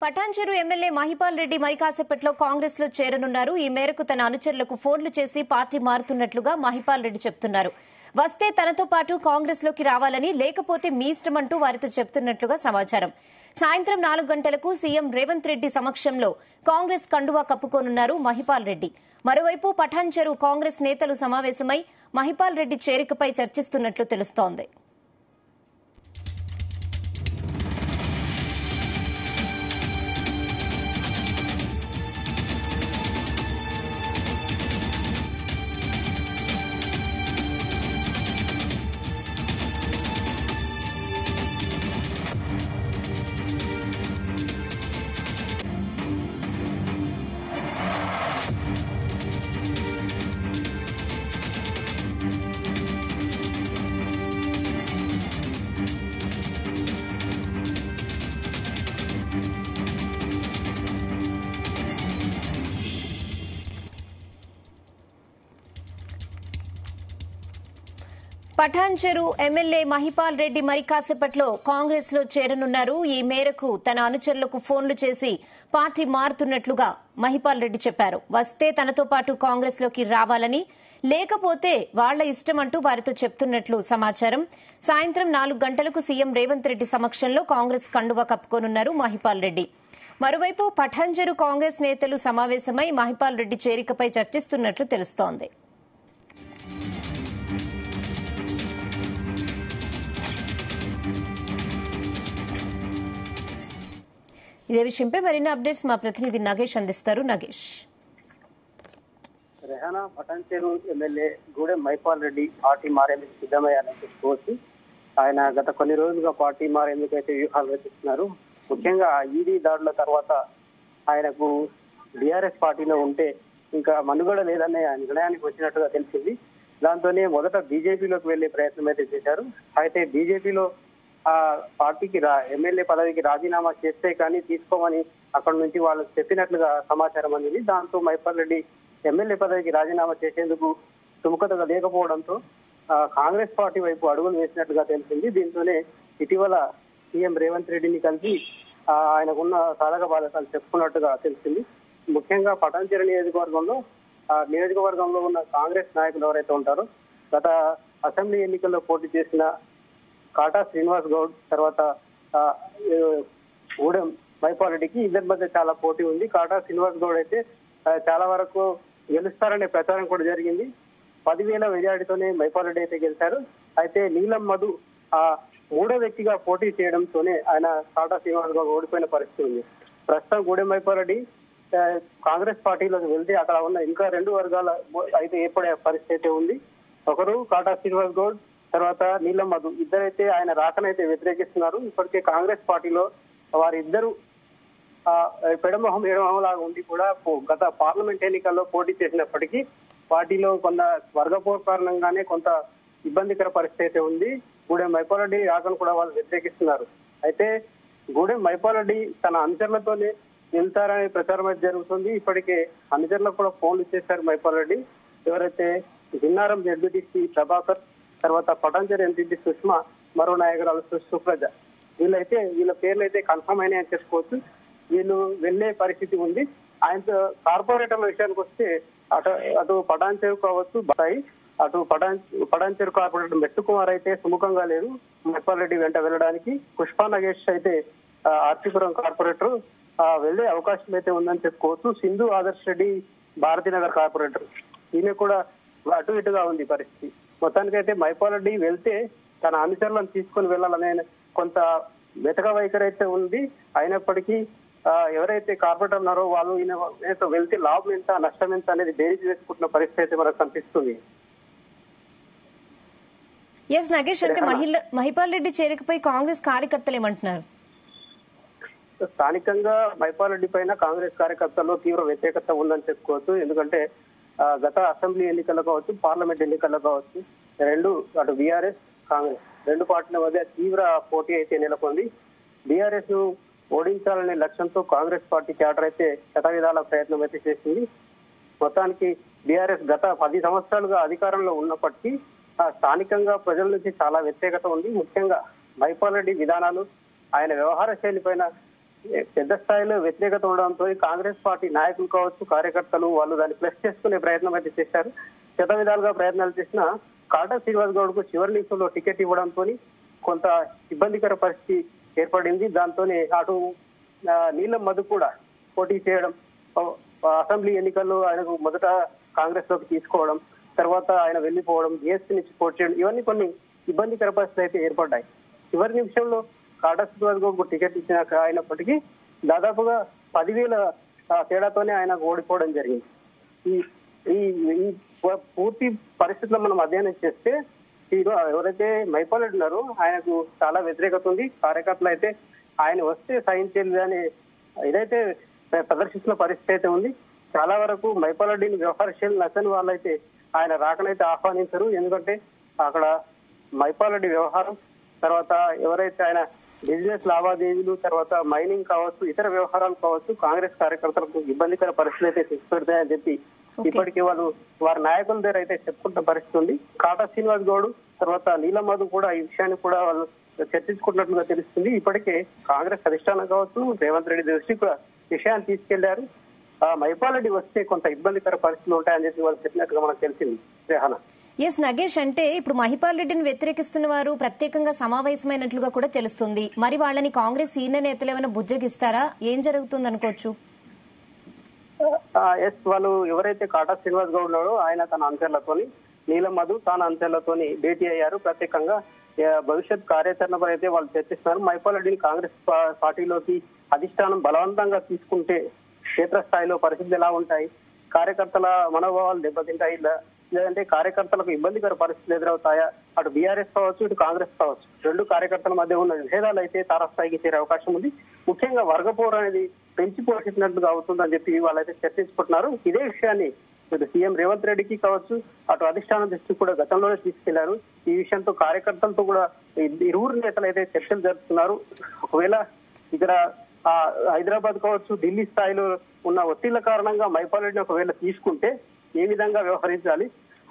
Patancheru MLA Mahipal Reddy మరి కాసేపట్లో కాంగ్రెస్ లో చేరనున్నారు. ఈ మేరకు తన అనుచరులకు ఫోన్లు చేసి పార్టీ మారుతున్నట్లుగా మహిపాల్ రెడ్డి చెప్తున్నారు. వస్తే తనతో పాటు కాంగ్రెస్ లోకి రావాలని, లేకపోతే మీ ఇష్టమంటూ వారితో చెప్తున్నట్లుగా సమాచారం. సాయంత్రం 4 గంటలకు సీఎం రేవంత్ రెడ్డి సమక్షంలో కాంగ్రెస్ కండువా కప్పుకోనున్నారు మహిపాల్ రెడ్డి. మరోవైపు పటాన్చెరు కాంగ్రెస్ నేతలు సమావేశమై మహిపాల్ రెడ్డి చేరికపై చర్చిస్తున్నట్లు తెలుస్తోంది. పటాన్చెరు ఎమ్మెల్యే మహిపాల్ రెడ్డి మరి కాసేపట్లో కాంగ్రెస్ లో చేరనున్నారు. ఈ మేరకు తన అనుచరులకు ఫోన్లు చేసి పార్టీ మారుతున్నట్లుగా మహిపాల్ రెడ్డి చెప్పారు. వస్తే తనతో పాటు కాంగ్రెస్ లోకి రావాలని, లేకపోతే వాళ్ల ఇష్టమంటూ వారితో చెప్తున్నట్లు సమాచారం. సాయంత్రం 4 గంటలకు సీఎం రేవంత్ రెడ్డి సమక్షంలో కాంగ్రెస్ కండువా కప్పుకోనున్నారు మహిపాల్ రెడ్డి. మరోవైపు పటాన్చెరు కాంగ్రెస్ నేతలు సమావేశమై మహిపాల్ రెడ్డి చేరికపై చర్చిస్తున్నట్లు తెలుస్తోంది. ఇదే విషయంపై మరిన్ని అప్డేట్స్ మా ప్రతినిధి నగేష్ అందిస్తారు. నగేష్, రెహానా పటాన్చెరు ఎమ్మెల్యే గూడెం మహిపాల్ రెడ్డి పార్టీ మారేందుకు సిద్ధమయ్యారని చెప్పుకోవచ్చు. ఆయన గత కొన్ని రోజులుగా పార్టీ మారేందుకు అయితే వ్యూహాలు రచిస్తున్నారు. ముఖ్యంగా ఈడీ దాడుల తర్వాత ఆయనకు బీఆర్ఎస్ పార్టీలో ఉంటే ఇంకా మనుగడ లేదనే నిర్ణయానికి వచ్చినట్టుగా తెలిసింది. దాంతోనే మొదట బీజేపీలోకి వెళ్లే ప్రయత్నం అయితే చేశారు. అయితే బీజేపీలో ఆ పార్టీకి ఎమ్మెల్యే పదవికి రాజీనామా చేస్తే కానీ తీసుకోమని అక్కడి నుంచి వాళ్ళు చెప్పినట్లుగా సమాచారం అందింది. దాంతో మహిపాల్ రెడ్డి ఎమ్మెల్యే పదవికి రాజీనామా చేసేందుకు సుముఖతగా లేకపోవడంతో కాంగ్రెస్ పార్టీ వైపు అడుగులు వేసినట్లుగా తెలిసింది. దీంతోనే ఇటీవల సీఎం రేవంత్ రెడ్డిని కలిసి ఆయనకున్న సాధక బాధకాలు చెప్పుకున్నట్టుగా తెలిసింది. ముఖ్యంగా పటాన్చెరు నియోజకవర్గంలో ఉన్న కాంగ్రెస్ నాయకులు ఎవరైతే ఉంటారో గత అసెంబ్లీ ఎన్నికల్లో పోటీ చేసిన కాటా శ్రీనివాస్ గౌడ్, తర్వాత గూడెం మహిపాల్ రెడ్డికి ఇద్దరి మధ్య చాలా పోటీ ఉంది. కాటా శ్రీనివాస్ గౌడ్ అయితే చాలా వరకు గెలుస్తారనే ప్రచారం కూడా జరిగింది. 10,000 మెజారిటీతోనే మహిపాల్ రెడ్డి అయితే గెలిచారు. అయితే నీలం మధు మూడో వ్యక్తిగా పోటీ చేయడంతోనే ఆయన కాటా శ్రీనివాస్ గౌడ్ ఓడిపోయిన పరిస్థితి ఉంది. ప్రస్తుతం గూడెం మహిపాల్ రెడ్డి కాంగ్రెస్ పార్టీలోకి వెళ్తే అక్కడ ఉన్న ఇంకా 2 వర్గాల అయితే ఏర్పడే పరిస్థితి ఉంది. ఒకరు కాటా శ్రీనివాస్ గౌడ్, తర్వాత నీలం మధు, ఇద్దరైతే ఆయన రాకనైతే వ్యతిరేకిస్తున్నారు. ఇప్పటికే కాంగ్రెస్ పార్టీలో వారిద్దరు పెడమొహం ఏడమొహం లాగా ఉండి కూడా గత పార్లమెంట్ ఎన్నికల్లో పోటీ చేసినప్పటికీ పార్టీలో కొంత వర్గపోరు కారణంగానే కొంత ఇబ్బందికర పరిస్థితి అయితే ఉంది. గూడెం మహిపాల్ రెడ్డి రాకను కూడా వాళ్ళు వ్యతిరేకిస్తున్నారు. అయితే గూడెం మహిపాల్ రెడ్డి తన అనుచరులతోనే వెళ్తారనే ప్రచారం అయితే జరుగుతుంది. ఇప్పటికే అనుచరులకు కూడా ఫోన్లు చేశారు మహిపాల్ రెడ్డి. ఎవరైతే జిన్నారం జడ్పీటీసీ ప్రభాకర్, తర్వాత పటాన్చెరు ఎంపీపీ సుష్మా, మరో నాయకురాలు సుప్రజ, వీళ్ళ పేర్లు అయితే కన్ఫర్మ్ అయినాయని చెప్పుకోవచ్చు. వీళ్ళు వెళ్లే పరిస్థితి ఉంది. ఆయనతో కార్పొరేటర్ల విషయానికి వస్తే అటు పటాన్చెరు కావచ్చు బతాయి, అటు పటాన్చెరు కార్పొరేటర్ మెట్టు కుమార్ అయితే సుముఖంగా లేదు మహిపాల్ రెడ్డి వెంట వెళ్ళడానికి. పుష్పా నగేష్ అయితే ఆర్సీపురం కార్పొరేటర్ వెళ్లే అవకాశం అయితే ఉందని చెప్పుకోవచ్చు. సింధు ఆదర్శ్ రెడ్డి భారతీనగర్ కార్పొరేటర్, ఈమె కూడా అటు ఇటుగా ఉంది పరిస్థితి. మొత్తానికైతే మహిపాల్ రెడ్డి వెళ్తే తన అనుచరులను తీసుకుని వెళ్లాలనే కొంత వెతక వైఖరి అయితే ఉంది. అయినప్పటికీ ఎవరైతే కార్పొరేటర్ ఉన్నారో వాళ్ళు ఈయన వెళ్తే లాభం ఎంత నష్టం ఎంత అనేది బేరీజ్ వేసుకుంటున్న పరిస్థితి అయితే మనకు కనిపిస్తుంది. ఎస్ నగేష్, అంటే మహిపాల్ రెడ్డి చేరికపై కాంగ్రెస్ కార్యకర్తలు ఏమంటున్నారు? స్థానికంగా మహిపాల్ రెడ్డి పైన కాంగ్రెస్ కార్యకర్తల్లో తీవ్ర వ్యతిరేకత ఉందని చెప్పుకోవచ్చు. ఎందుకంటే గత అసెంబ్లీ ఎన్నికల్లో కావచ్చు, పార్లమెంట్ ఎన్నికల్లో కావచ్చు, అటు బీఆర్ఎస్ కాంగ్రెస్ 2 పార్టీల మధ్య తీవ్ర పోటీ అయితే నెలకొంది. బీఆర్ఎస్ ను ఓడించాలనే లక్ష్యంతో కాంగ్రెస్ పార్టీ క్యాడర్ అయితే శతవిధాల ప్రయత్నం అయితే చేసింది. మొత్తానికి బీఆర్ఎస్ గత 10 సంవత్సరాలుగా అధికారంలో ఉన్నప్పటికీ స్థానికంగా ప్రజల నుంచి చాలా వ్యతిరేకత ఉంది. ముఖ్యంగా మహిపాల్ రెడ్డి విధానాలు, ఆయన వ్యవహార శైలి పైన పెద్ద స్థాయిలో వ్యతిరేకత ఉండడంతో కాంగ్రెస్ పార్టీ నాయకులు కావచ్చు, కార్యకర్తలు వాళ్ళు దాన్ని ప్లస్ చేసుకునే ప్రయత్నం అయితే చేశారు. శత విధాలుగా ప్రయత్నాలు చేసిన కాటా శ్రీనివాస్ గౌడ్ కు చివరి నిమిషంలో టికెట్ ఇవ్వడంతో కొంత ఇబ్బందికర పరిస్థితి ఏర్పడింది. దాంతోనే అటు నీలం మధు కూడా పోటీ చేయడం, అసెంబ్లీ ఎన్నికల్లో ఆయనకు మొదట కాంగ్రెస్ లోకి తీసుకోవడం, తర్వాత ఆయన వెళ్లిపోవడం, బీఎస్పీ నుంచి పోటీ చేయడం, ఇవన్నీ కొన్ని ఇబ్బందికర పరిస్థితులు అయితే ఏర్పడ్డాయి. చివరి నిమిషంలో కాటా శ్రీనివాస్ గౌడ్ కు టికెట్ ఇచ్చినాక అయినప్పటికీ దాదాపుగా 10,000 తేడాతోనే ఆయనకు ఓడిపోవడం జరిగింది. ఈ ఈ పూర్తి పరిస్థితుల్లో మనం అధ్యయనం చేస్తే ఎవరైతే మైపాల్ రెడ్డి ఉన్నారో ఆయనకు చాలా వ్యతిరేకత ఉంది. కార్యకర్తలు అయితే ఆయన వస్తే సహించేది అని ఏదైతే ప్రదర్శిస్తున్న పరిస్థితి అయితే ఉంది. చాలా వరకు మైపాల్ రెడ్డిని వ్యవహారశీలు నచ్చని వాళ్ళైతే ఆయన రాకనైతే ఆహ్వానించరు. ఎందుకంటే అక్కడ మైపాల్ రెడ్డి వ్యవహారం, తర్వాత ఎవరైతే ఆయన బిజినెస్ లావాదేవీలు, తర్వాత మైనింగ్ కావచ్చు, ఇతర వ్యవహారాలు కావచ్చు, కాంగ్రెస్ కార్యకర్తలకు ఇబ్బందికర పరిస్థితులు అయితే తెచ్చిపెడతాయని చెప్పి ఇప్పటికీ వారి నాయకుల దగ్గర అయితే చెప్పుకుంటున్న పరిస్థితి ఉంది. కాటా శ్రీనివాస్ గౌడ్ తర్వాత నీలం మధు కూడా ఈ విషయాన్ని కూడా వాళ్ళు చర్చించుకుంటున్నట్లుగా తెలుస్తుంది. ఇప్పటికే కాంగ్రెస్ అధిష్టానం కావచ్చు, రేవంత్ రెడ్డి దృష్టికి కూడా విషయాన్ని తీసుకెళ్లారు. మైపాల్ రెడ్డి వస్తే కొంత ఇబ్బందికర పరిస్థితులు ఉంటాయని చెప్పి వాళ్ళు చెప్పినట్టుగా మనకు తెలిసింది. రేహనా. ఎస్ నగేష్, అంటే ఇప్పుడు మహిపాల్ రెడ్డిని వ్యతిరేకిస్తున్న వారు ప్రత్యేకంగా సమావేశమైనట్లుగా కూడా తెలుస్తుంది. మరి వాళ్ళని కాంగ్రెస్ సీనియర్ నేతలు ఏమైనా బుజ్జగిస్తారా? ఏం జరుగుతుంది అనుకోవచ్చు? ఎస్, వాళ్ళు ఎవరైతే కాటా శ్రీనివాస్ గౌడ్ ఉన్నాడో ఆయన తన అంచెలతోని, నీలం మధు తన అంచెలతోని భేటీ అయ్యారు. ప్రత్యేకంగా భవిష్యత్ కార్యాచరణపై అయితే వాళ్ళు చర్చిస్తున్నారు. మైపాల్ రెడ్డిని కాంగ్రెస్ పార్టీలోకి అధిష్టానం బలవంతంగా తీసుకుంటే క్షేత్రస్థాయిలో పరిస్థితులు ఎలా ఉంటాయి, కార్యకర్తల మనోభావాలు దెబ్బతింటాయి, లేదంటే కార్యకర్తలకు ఇబ్బందికర పరిస్థితులు ఎదురవుతాయా? అటు బీఆర్ఎస్ కావచ్చు, ఇటు కాంగ్రెస్ కావచ్చు, రెండు కార్యకర్తల మధ్య ఉన్న విభేదాలు అయితే తారస్థాయికి చేరే అవకాశం ఉంది. ముఖ్యంగా వర్గపోరు అనేది పెంచి పోషించినట్టుగా అవుతుందని చెప్పి వాళ్ళైతే చర్చించుకుంటున్నారు. ఇదే విషయాన్ని ఇటు సీఎం రేవంత్ రెడ్డికి కావచ్చు, అటు అధిష్టానం దృష్టికి కూడా గతంలోనే తీసుకెళ్లారు. ఈ విషయంతో కార్యకర్తలతో కూడా ఇరువురు నేతలు అయితే చర్చలు జరుపుతున్నారు. ఒకవేళ ఇక్కడ హైదరాబాద్ కావచ్చు, ఢిల్లీ స్థాయిలో ఉన్న ఒత్తిళ్ల కారణంగా మైపాల్ రెడ్డిని ఒకవేళ తీసుకుంటే ఏ విధంగా వ్యవహరించాలి,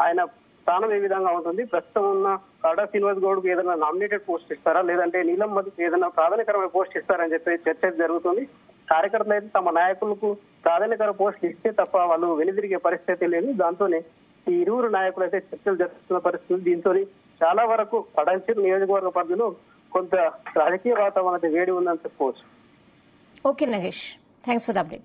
ఆయన స్థానం ఏ విధంగా ఉంటుంది, ప్రస్తుతం ఉన్న కాటా శ్రీనివాస్ గౌడ్ కు ఏదైనా నామినేటెడ్ పోస్ట్ ఇస్తారా, లేదంటే నీలం మధుకు ఏదైనా ప్రాధాన్యకరమైన పోస్ట్ ఇస్తారని చెప్పి చర్చ జరుగుతుంది. కార్యకర్తలు అయితే తమ నాయకులకు ప్రాధాన్యకర పోస్టులు ఇస్తే తప్ప వాళ్ళు వెనుదిరిగే పరిస్థితి లేదు. దాంతోనే ఈ ఇరువురు నాయకులు అయితే చర్చలు జరుపుతున్న పరిస్థితి. దీంతో చాలా వరకు పటాన్చెరు నియోజకవర్గ పరిధిలో కొంత రాజకీయ వాతావరణం వేడి ఉందని చెప్పుకోవచ్చు. Okay Nagesh, thanks for the update.